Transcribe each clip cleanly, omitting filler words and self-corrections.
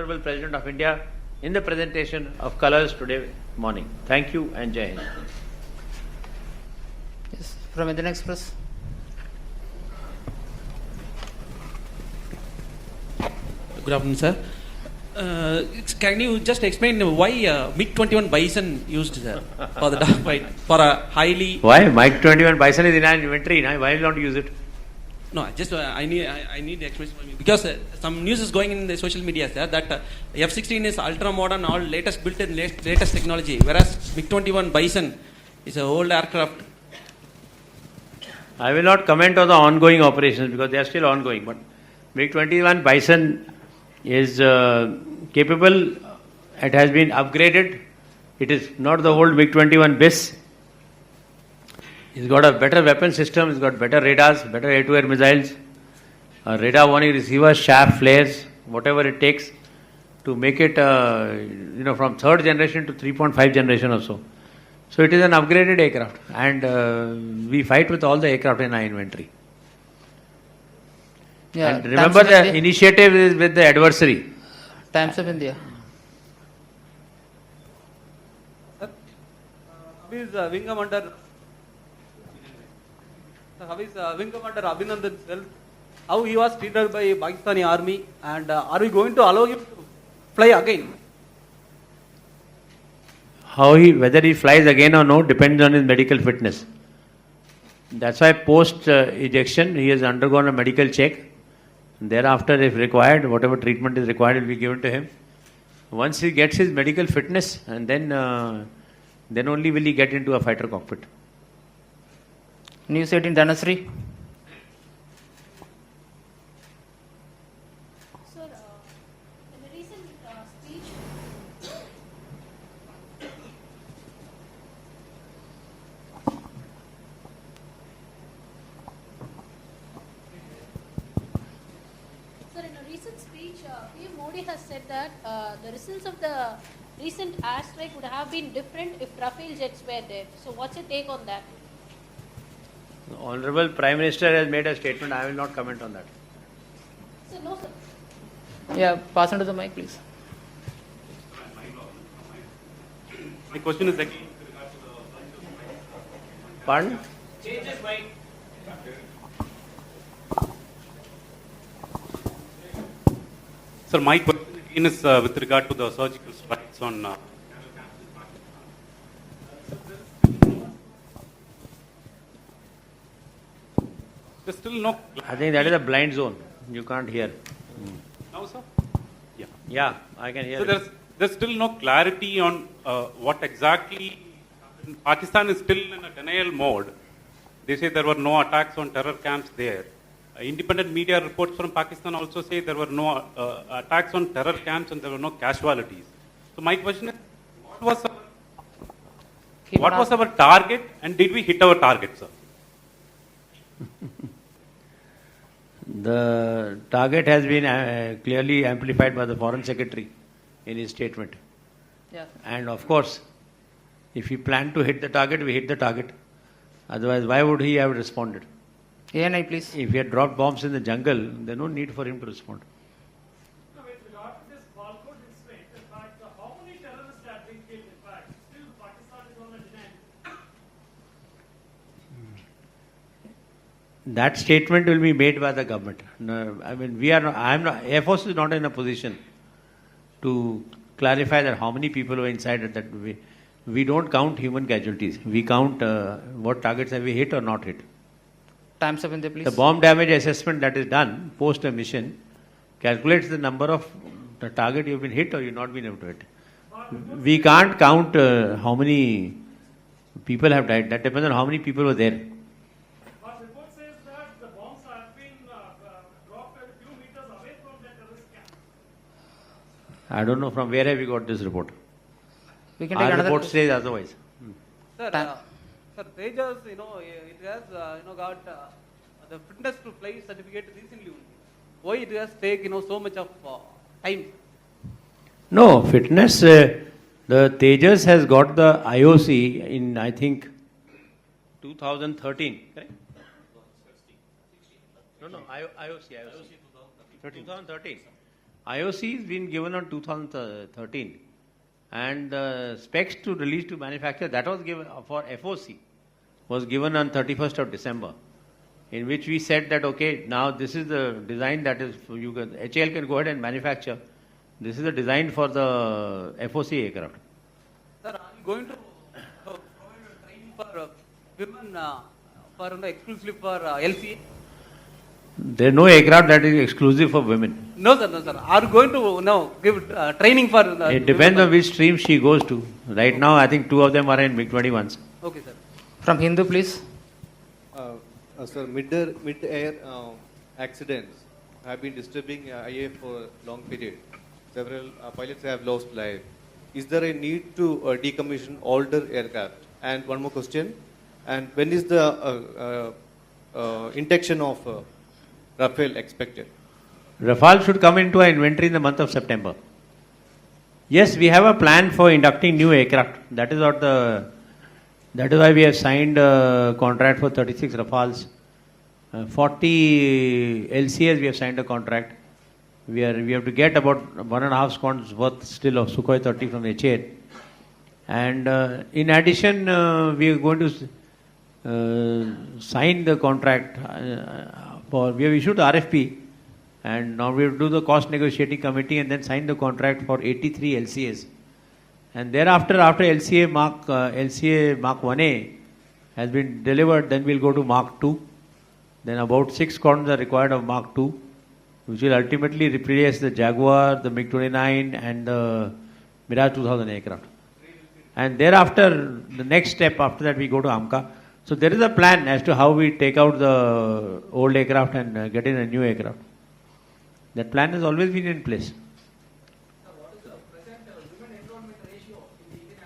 Honorable President of India in the presentation of colors today morning. Thank you and Jai Hind. Yes, from Indian Express. Good afternoon, sir. Can you just explain why MiG-21 Bison used, sir, for the dogfight, for a highly... Why? MiG-21 Bison is in our inventory. Why will not use it? No, just I need the explanation from you. Because some news is going in the social media, sir, that F-16 is ultra-modern, all latest built in latest technology, whereas MiG-21 Bison is an old aircraft. I will not comment on the ongoing operations because they are still ongoing. But MiG-21 Bison is capable. It has been upgraded. It is not the old MiG-21 BIS. It's got a better weapon system. It's got better radars, better air-to-air missiles, radar warning receivers, sharp flares, whatever it takes to make it, from third generation to 3.5 generation or so. So it is an upgraded aircraft, and we fight with all the aircraft in our inventory. Yeah, and remember, the initiative is with the adversary. Times of India. How is Wing Commander Abhinandan's health? How he was treated by Pakistani army, and are we going to allow him to fly again? Whether he flies again or no depends on his medical fitness. That's why post ejection he has undergone a medical check. Thereafter, if required, whatever treatment is required will be given to him. Once he gets his medical fitness, and then only will he get into a fighter cockpit. News 18 Dhanasri. Sir, in a recent speech, PM Modi has said that the results of the recent airstrike would have been different if Rafale jets were there. So, what's your take on that? The Honorable Prime Minister has made a statement. I will not comment on that. So, no, sir. Yeah, pass on to the mic, please. My question is again. Pardon? Sir, my question again is with regard to the surgical strikes on. There's still no. I think that is a blind zone. You can't hear. Now, sir? Yeah. Yeah, I can hear. So there's still no clarity on what exactly. Pakistan is still in a denial mode. They say there were no attacks on terror camps there. Independent media reports from Pakistan also say there were no attacks on terror camps and there were no casualties. So my question is, what was our target, and did we hit our target, sir? The target has been clearly amplified by the Foreign Secretary in his statement. Yeah. And of course, if he planned to hit the target, we hit the target. Otherwise, why would he have responded? ANI, please. If he had dropped bombs in the jungle, there's no need for him to respond. No, with regard to this Balkot incident, in fact, how many terrorists have been killed? In fact, still Pakistan is on a denial. That statement will be made by the government. No, I mean, Air Force is not in a position to clarify that how many people were inside it. That we don't count human casualties. We count what targets have we hit or not hit. Times of India, please. The bomb damage assessment that is done post a mission calculates the number of the target you've been hit or you've not been able to hit. We can't count how many people have died. That depends on how many people were there. But report says that the bombs have been dropped a few meters away from the terrorist camp. I don't know from where have you got this report. We can take Our another report says otherwise. Sir, Tejas, it has got the fitness to fly certificate recently. Why it has taken so much of time? No, fitness. The Tejas has got the IOC in, I think, 2013. Correct? No, IOC. 2013. IOC has been given on 2013, and the specs to release to manufacture, that was given for FOC, was given on 31st of December, in which we said that, okay, now this is the design that is, HAL can go ahead and manufacture. This is the design for the FOC aircraft. Sir, are you going to provide training for women for exclusively for LCA? There is no aircraft that is exclusive for women. No, sir, no, sir. Are you going to give training for? It depends on which stream she goes to. Right now, I think 2 of them are in MiG-21s. Okay, sir. From Hindu, please. Sir, mid-air accidents have been disturbing IA for a long period. Several pilots have lost life. Is there a need to decommission older aircraft? And one more question. And when is the induction of Rafale expected? Rafale should come into our inventory in the month of September. Yes, we have a plan for inducting new aircraft. That is why we have signed a contract for 36 Rafales. 40 LCAs we have signed a contract. We have to get about 1.5 squadrons worth still of Sukhoi 30 from HAL. And in addition, we are going to sign the contract we have issued the RFP, and now we have to do the cost negotiating committee and then sign the contract for 83 LCAs. And thereafter, after LCA Mark 1A has been delivered, then we'll go to Mark 2. Then about 6 squadrons are required of Mark 2, which will ultimately replace the Jaguar, the MiG-29 and the Mirage 2000 aircraft. And thereafter, the next step after that, we go to AMCA. So there is a plan as to how we take out the old aircraft and get in a new aircraft. That plan has always been in place. What is the present women enrollment ratio in the Indian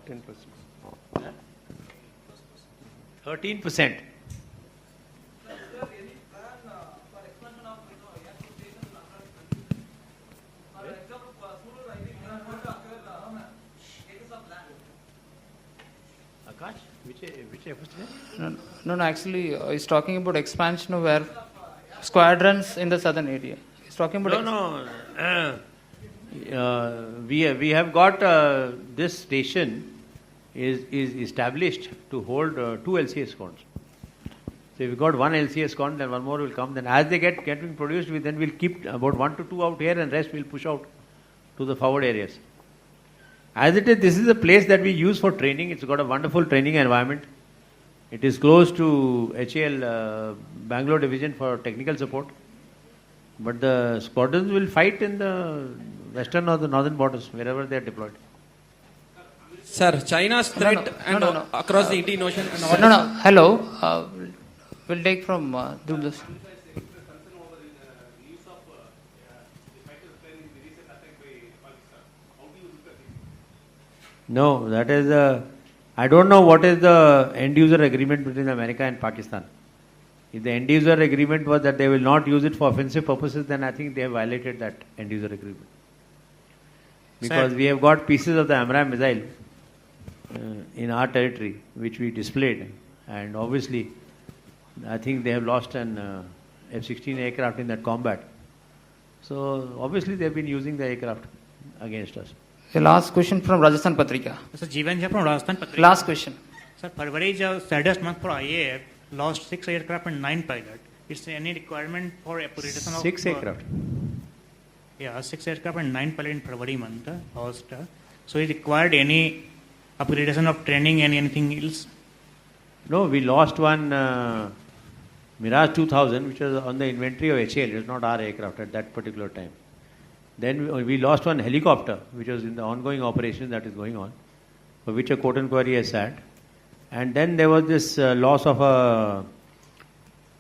Air Force? 13%. Is there any plan for expansion of air force stations in other countries? For example, Surat, I think they are going to acquire acres of land. Akash, which air force station? No, actually, he's talking about expansion of air squadrons in the southern area. He's talking about. We have got this station is established to hold 2 LCA squadrons. So if we got 1 LCA squadron, then 1 more will come. Then as they get being produced, then we'll keep about 1 to 2 out here, and rest we'll push out to the forward areas. As it is, this is a place that we use for training. It's got a wonderful training environment. It is close to HAL Bangalore division for technical support. But the squadrons will fight in the western or the northern borders, wherever they are deployed. Sir, China's threat across the Indian Ocean. And No. Hello. We'll take from Duldas. No, that is I don't know what is the end user agreement between America and Pakistan. If the end user agreement was that they will not use it for offensive purposes, then I think they have violated that end user agreement. Because we have got pieces of the AMRAAM missile in our territory, which we displayed, and obviously I think they have lost an F-16 aircraft in that combat. So obviously they have been using the aircraft against us. The last question from Rajasthan Patrika. Sir, Jeevan Jha from Rajasthan Patrika. Last question. Sir, February is the saddest month for IAF. Lost 6 aircraft and 9 pilots. Is there any requirement for upgradation of 6 aircraft? Yeah, 6 aircraft and 9 pilots in February month lost. So is required any upgradation of training and anything else? No, we lost one Mirage 2000, which was on the inventory of HAL. It was not our aircraft at that particular time. Then we lost one helicopter, which was in the ongoing operation that is going on, for which a court inquiry has sat. And then there was this loss of a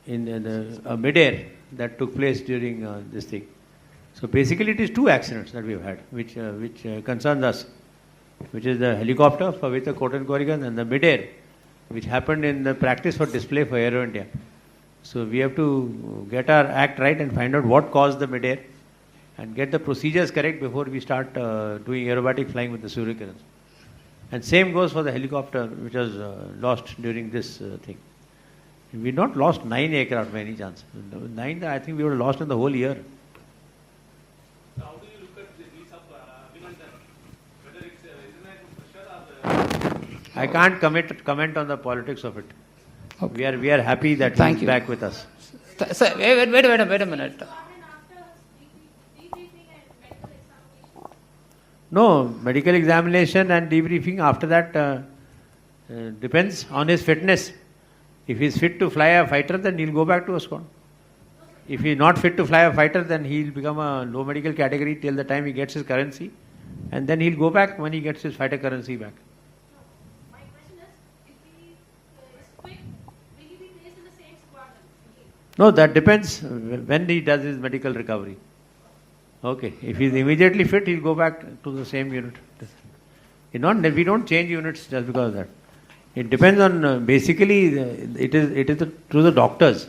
mid-air that took place during this thing. So basically it is 2 accidents that we have had, which concerns us, which is the helicopter for which the court inquiry and the mid-air, which happened in the practice for display for Aero India. So we have to get our act right and find out what caused the mid-air and get the procedures correct before we start doing aerobatic flying with the Surya Kirans. And same goes for the helicopter which was lost during this thing. We not lost 9 aircraft by any chance. 9, I think we would have lost in the whole year. So how do you look at the release of Abhinandan? Whether it's international pressure or I can't comment on the politics of it. Okay. We are happy that Thank he's you. back with us. Sir, wait a minute. No, medical examination and debriefing after that depends on his fitness. If he's fit to fly a fighter, then he'll go back to a squad. If he's not fit to fly a fighter, then he'll become a low medical category till the time he gets his currency. And then he'll go back when he gets his fighter currency back. My question is, if he is fit, will he be placed in the same squadron? No, that depends when he does his medical recovery. Okay, if he's immediately fit, he'll go back to the same unit. We don't change units just because of that. It depends on, basically, it is through the doctors.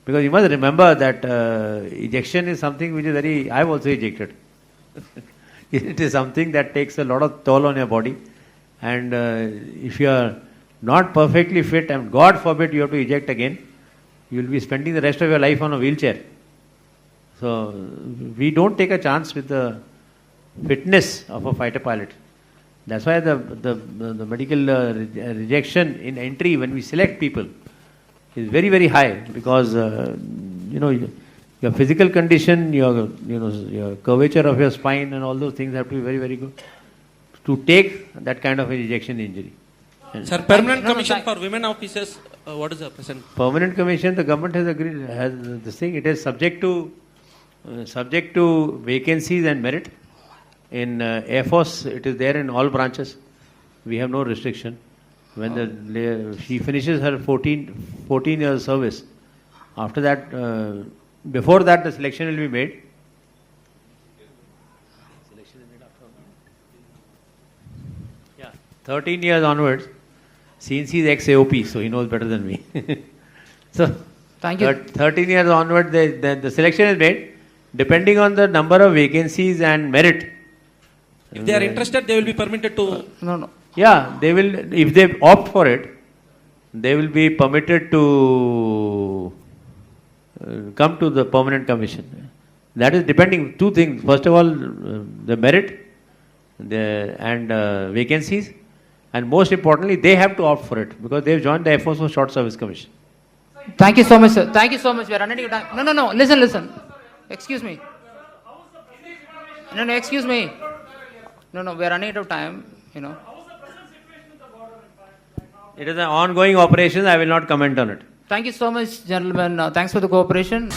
Because you must remember that ejection is something which is very, I've also ejected. It is something that takes a lot of toll on your body. And if you are not perfectly fit, and God forbid you have to eject again, you will be spending the rest of your life on a wheelchair. So we don't take a chance with the fitness of a fighter pilot. That's why the medical rejection in entry when we select people is very, very high, because your physical condition, your curvature of your spine and all those things have to be very, very good to take that kind of an ejection injury. Sir, permanent commission for women officers, what is the present? Permanent commission, the government has agreed, has this thing, it is subject to vacancies and merit. In Air Force, it is there in all branches. We have no restriction. When she finishes her 14 years service, after that, before that, the selection will be made. Selection is made after. Yeah, 13 years onwards. Since he is ex-AOP, so he knows better than me. So, Thank you. 13 years onward, the selection is made, depending on the number of vacancies and merit. If they are interested, they will be permitted to. No. Yeah, they will, if they opt for it, they will be permitted to come to the permanent commission. That is depending, two things. First of all, the merit and vacancies, and most importantly, they have to opt for it because they have joined the Air Force for Short Service Commission. Thank you so much, sir. Thank you so much. We are running out of time. No. Listen. Excuse me. No, excuse me. No, we are running out of time, It is an ongoing operation. I will not comment on it. Thank you so much, gentlemen. Thanks for the cooperation.